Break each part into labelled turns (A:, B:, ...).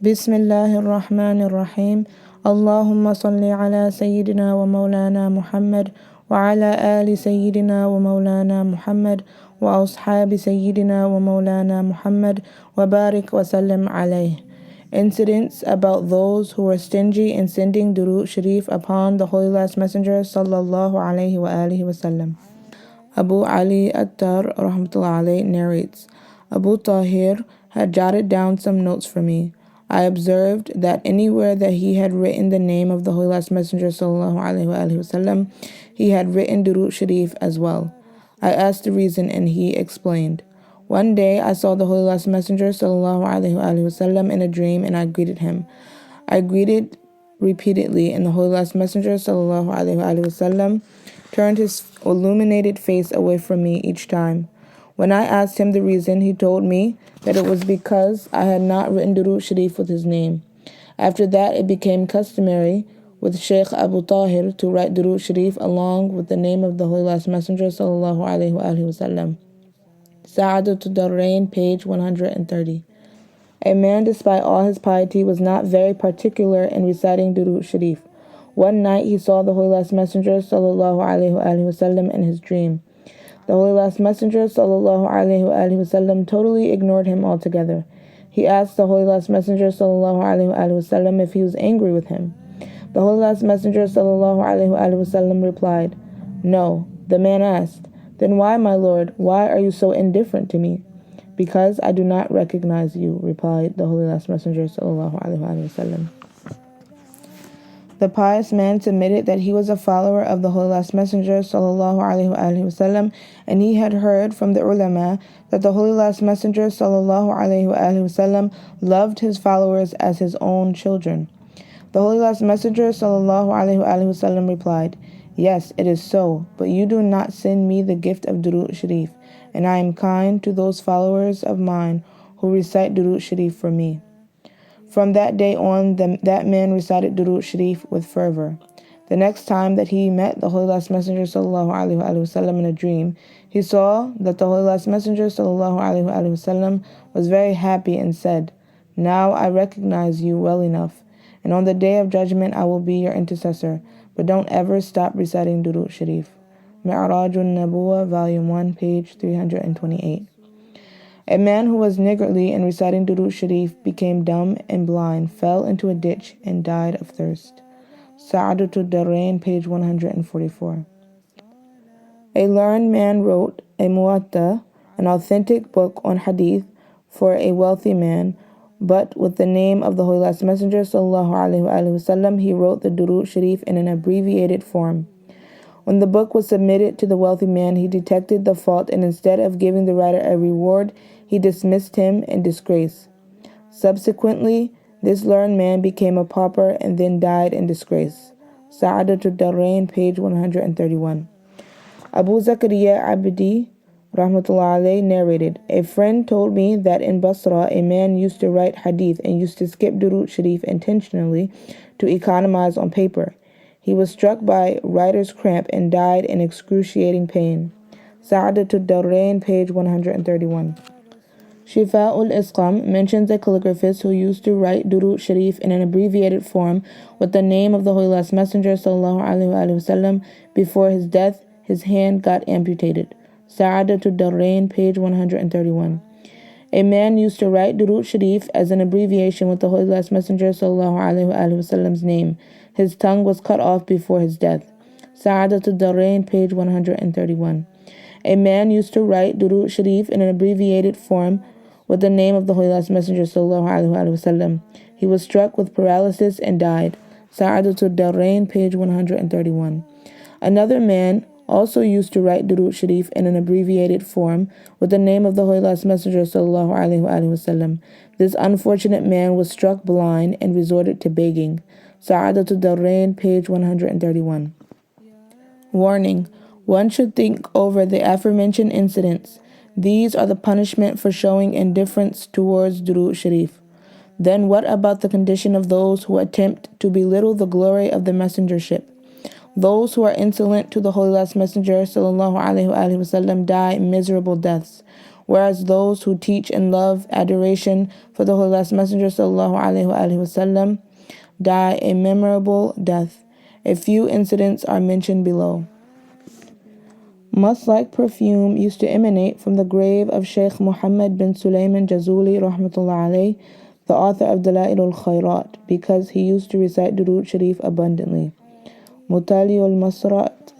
A: بسم الله الرحمن الرحيم. اللهم صل على سيدنا ومولانا محمد وعلى آل سيدنا ومولانا محمد وأصحاب سيدنا ومولانا محمد وبارك وسلم عليه. Incidents about those who were stingy in sending Durood Sharif upon the Holy Last Messenger sallallahu alaihi wasallam. Abu Ali Attar rahmatullah alayh narrates, Abu Tahir had jotted down some notes for me. I observed that anywhere that he had written the name of the Holy Last Messenger sallallahu alaihi wasallam, he had written Durood Sharif as well. I asked the reason and he explained. One day I saw the Holy Last Messenger sallallahu alaihi wasallam in a dream and I greeted him. I greeted repeatedly and the Holy Last Messenger sallallahu alaihi wasallam turned his illuminated face away from me each time. When I asked him the reason, he told me that it was because I had not written Durood Sharif with his name. After that, it became customary with Sheikh Abu Tahir to write Durood Sharif along with the name of the Holy Last Messenger sallallahu alaihi wasallam. Sa'adatul Darrain, page 130. A man, despite all his piety, was not very particular in reciting Durood Sharif. One night he saw the Holy Last Messenger sallallahu alaihi wasallam in his dream. The Holy Last Messenger sallallahu alaihi wasallam totally ignored him altogether. He asked the Holy Last Messenger sallallahu alaihi wasallam if he was angry with him. The Holy Last Messenger sallallahu alaihi wasallam replied, "No." The man asked, "Then why, my Lord, why are you so indifferent to me?" "Because I do not recognize you," replied the Holy Last Messenger sallallahu alaihi wasallam. The pious man submitted that he was a follower of the Holy Last Messenger sallallahu alaihi wasallam, and he had heard from the ulama that the Holy Last Messenger sallallahu alaihi wasallam loved his followers as his own children. The Holy Last Messenger sallallahu alaihi wasallam replied, "Yes, it is so, but you do not send me the gift of Durood Sharif, and I am kind to those followers of mine who recite Durood Sharif for me." From that day on, that man recited Durood Sharif with fervor. The next time that he met the Holy Last Messenger sallallahu alaihi wasallam in a dream, he saw that the Holy Last Messenger sallallahu alaihi wasallam was very happy and said, "Now I recognize you well enough, and on the day of judgment I will be your intercessor, but don't ever stop reciting Durood Sharif." Mi'rajun Nabuwa, Volume 1, page 328. A man who was niggardly in reciting Durood Sharif became dumb and blind, fell into a ditch, and died of thirst. Sa'adatul Darrain, page 144. A learned man wrote a Muwatta, an authentic book on hadith, for a wealthy man, but with the name of the Holy Last Messenger sallallahu alaihi wasallam, he wrote the Durood Sharif in an abbreviated form. When the book was submitted to the wealthy man, he detected the fault, and instead of giving the writer a reward, he dismissed him in disgrace. Subsequently, this learned man became a pauper and then died in disgrace. Sa'adatul Darrain, page 131. Abu Zakaria Abdi rahmatullah alayh narrated, "A friend told me that in Basra a man used to write hadith and used to skip Durood Sharif intentionally to economize on paper. He was struck by writer's cramp and died in excruciating pain." Sa'adatul Darrain, page 131. Shifa'ul Isqam mentions a calligraphist who used to write Durood Sharif in an abbreviated form with the name of the Holy Last Messenger sallallahu alaihi wasallam. Before his death, his hand got amputated. Sa'adatul Darrain, page 131. A man used to write Durood Sharif as an abbreviation with the Holy Last Messenger sallallahu alaihi wasallam's name. His tongue was cut off before his death. Sa'adatul Darrain, page 131. A man used to write Durood Sharif in an abbreviated form with the name of the Holy Last Messenger sallallahu alaihi wasallam. He was struck with paralysis and died. Sa'adatul Darrain, page 131. Another man also used to write Durood Sharif in an abbreviated form with the name of the Holy Last Messenger sallallahu alaihi wasallam. This unfortunate man was struck blind and resorted to begging. Sa'adatul Darrain, page 131. Warning: one should think over the aforementioned incidents. These are the punishment for showing indifference towards Durood Sharif. Then what about the condition of those who attempt to belittle the glory of the messengership? Those who are insolent to the Holy Last Messenger sallallahu alaihi wasallam die miserable deaths. whereas those who teach and love adoration for the Holy Last Messenger sallallahu alaihi wasallam die a memorable death. A few incidents are mentioned below. Musk-like perfume used to emanate from the grave of Sheikh Muhammad bin Sulaiman Jazuli rahmatullah alayh, the author of Dalail al-Khairat, because he used to recite Durood Sharif abundantly. Mutali al-Masrat,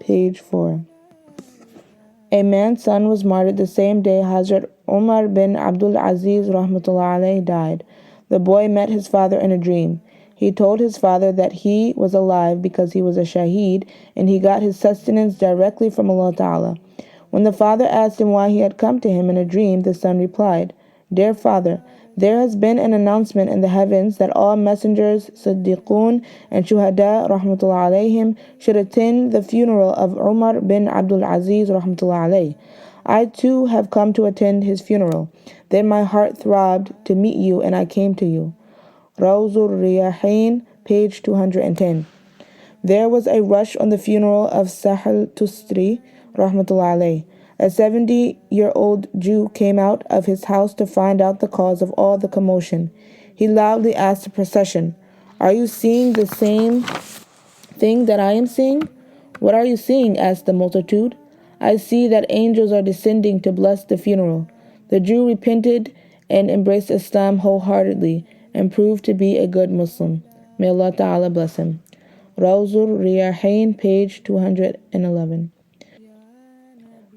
A: page 4. A man's son was martyred the same day Hazrat Umar bin Abdul Aziz rahmatullah alayh died. The boy met his father in a dream. He told his father that he was alive because he was a shaheed and he got his sustenance directly from Allah Ta'ala. When the father asked him why he had come to him in a dream, the son replied, "Dear father, there has been an announcement in the heavens that all messengers, siddiqun, and shuhada rahmatullah alayhim should attend the funeral of Umar bin Abdul Aziz rahmatullah alayh. I too have come to attend his funeral. Then my heart throbbed to meet you and I came to you." Rawzul Riyahin, page 210. There was a rush on the funeral of Sahal Tustri, rahmatullah alayh. A 70-year-old Jew came out of his house to find out the cause of all the commotion. He loudly asked the procession, "Are you seeing the same thing that I am seeing?" "What are you seeing?" asked the multitude. "I see that angels are descending to bless the funeral." The Jew repented and embraced Islam wholeheartedly and proved to be a good Muslim. May Allah Ta'ala bless him. Rawzul Riyahin, page 211.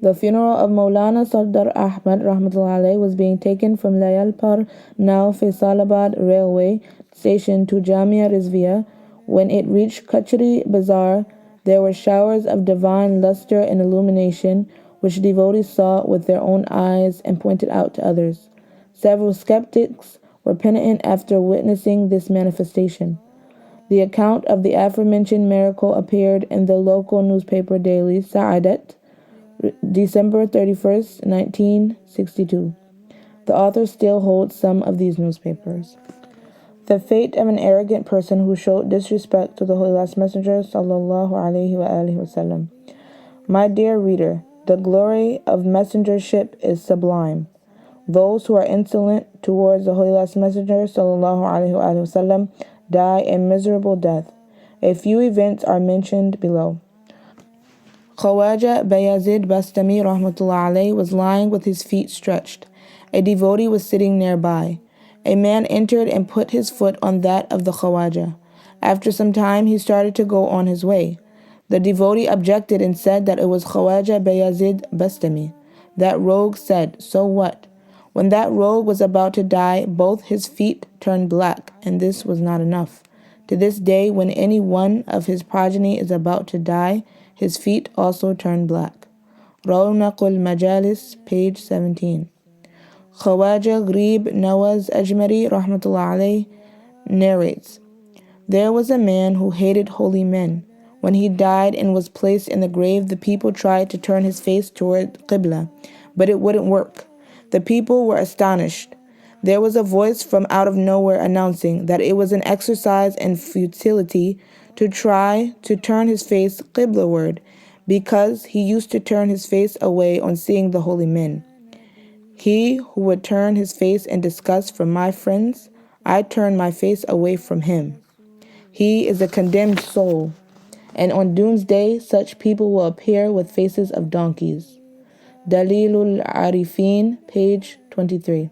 A: The funeral of Maulana Sardar Ahmad rahmatullah alayh was being taken from Layalpur, now Faisalabad railway station, to Jamia Rizvia. When it reached Kachri Bazaar, there were showers of divine luster and illumination, which devotees saw with their own eyes and pointed out to others. Several skeptics were penitent after witnessing this manifestation. The account of the aforementioned miracle appeared in the local newspaper daily Sa'adat, December 31st, 1962. The author still holds some of these newspapers. The fate of an arrogant person who showed disrespect to the Holy Last Messenger sallallahu alaihi wasallam. My dear reader, the glory of messengership is sublime. Those who are insolent towards the Holy Last Messenger sallallahu alaihi wasallam die a miserable death. A few events are mentioned below. Khawaja Bayazid Bastami rahmatullah alayh was lying with his feet stretched. A devotee was sitting nearby. A man entered and put his foot on that of the Khawaja. After some time, he started to go on his way. The devotee objected and said that it was Khawaja Bayazid Bastami. That rogue said, "So what?" When that rogue was about to die, both his feet turned black, and this was not enough. To this day, when any one of his progeny is about to die, his feet also turn black. Rawnaqul Majalis, page 17. Khawaja Ghrib Nawaz Ajmari rahmatullah alayh narrates, there was a man who hated holy men. When he died and was placed in the grave, the people tried to turn his face toward Qibla, but it wouldn't work. The people were astonished. There was a voice from out of nowhere announcing that it was an exercise in futility to try to turn his face Qiblaward, because he used to turn his face away on seeing the holy men. He who would turn his face in disgust from my friends, I turn my face away from him. He is a condemned soul, and on doomsday such people will appear with faces of donkeys. Dalilul Arifin, page 23.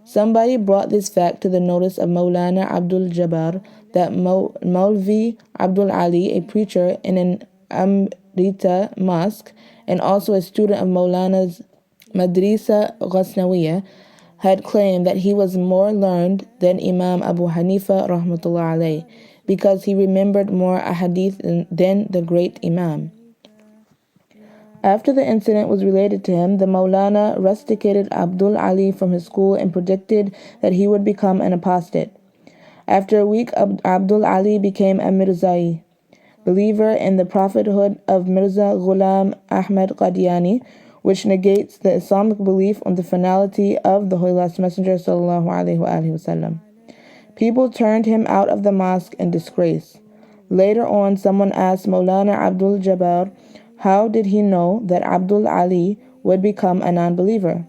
A: Somebody brought this fact to the notice of Maulana Abdul Jabbar that Maulvi Abdul Ali, a preacher in an Amrita mosque and also a student of Maulana's Madrisa Ghaznawiya, had claimed that he was more learned than Imam Abu Hanifa rahmatullah alayh because he remembered more ahadith than the great Imam. After the incident was related to him, the Maulana rusticated Abdul Ali from his school and predicted that he would become an apostate. After a week, Abdul Ali became a Mirzai, believer in the prophethood of Mirza Ghulam Ahmad Qadiani, which negates the Islamic belief on the finality of the Holy Last Messenger sallallahu alaihi wasallam. People turned him out of the mosque in disgrace. Later on, someone asked Maulana Abdul Jabbar, how did he know that Abdul Ali would become a non-believer?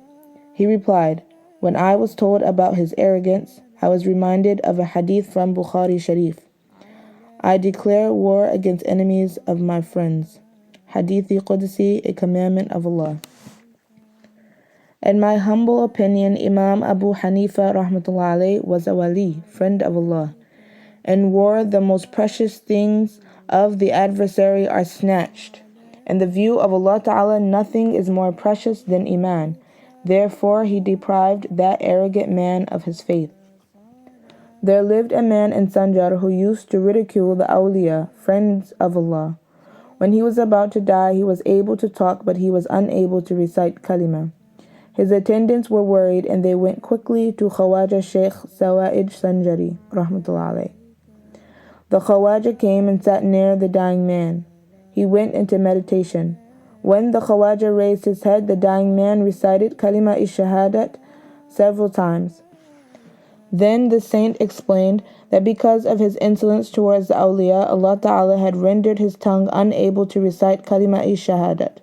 A: He replied, when I was told about his arrogance, I was reminded of a hadith from Bukhari Sharif. I declare war against enemies of my friends. Hadithi Qudsi, a commandment of Allah. In my humble opinion, Imam Abu Hanifa rahmatullah alayh was a wali, friend of Allah. In war, the most precious things of the adversary are snatched. In the view of Allah Ta'ala, nothing is more precious than Iman. Therefore, He deprived that arrogant man of his faith. There lived a man in Sanjar who used to ridicule the awliya, friends of Allah. When he was about to die, he was able to talk, but he was unable to recite kalima. His attendants were worried, and they went quickly to Khawaja Sheikh Sawaid Sanjari, rahmatullah alayh. The Khawaja came and sat near the dying man. He went into meditation. When the Khawaja raised his head, the dying man recited kalima-i-shahadat several times. Then the saint explained that because of his insolence towards the awliya, Allah Ta'ala had rendered his tongue unable to recite kalima-i-shahadat.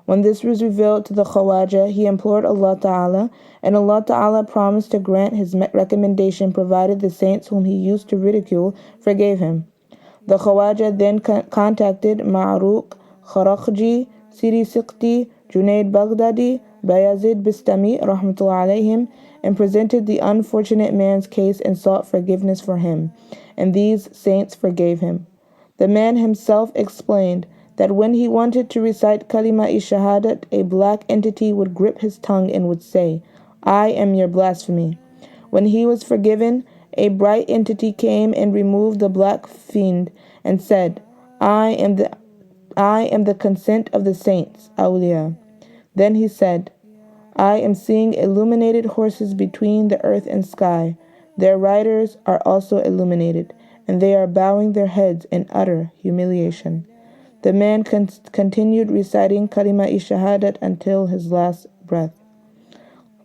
A: When this was revealed to the Khawaja, he implored Allah Ta'ala, and Allah Ta'ala promised to grant his recommendation provided the saints whom he used to ridicule forgave him. The Khawaja then contacted Ma'ruq, Kharaqji, Siri Siqti, Junaid Baghdadi, Bayazid Bistami, rahmatullah alayhim, and presented the unfortunate man's case and sought forgiveness for him, and these saints forgave him. The man himself explained that when he wanted to recite kalima-i-shahadat, a black entity would grip his tongue and would say, I am your blasphemy. When he was forgiven, a bright entity came and removed the black fiend and said, I am the consent of the saints, awliya. Then he said, I am seeing illuminated horses between the earth and sky. Their riders are also illuminated, and they are bowing their heads in utter humiliation. The man continued reciting kalima-i-shahadat until his last breath.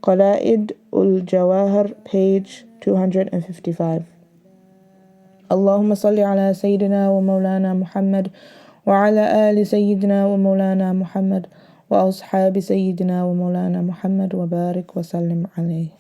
A: Qala'id ul-Jawahir, page 255. Allahumma salli ala Sayyidina wa Mawlana Muhammad wa ala ali Sayyidina wa Mawlana Muhammad wa ashabi Sayyidina wa Mawlana Muhammad wa barik wa sallim alayhi.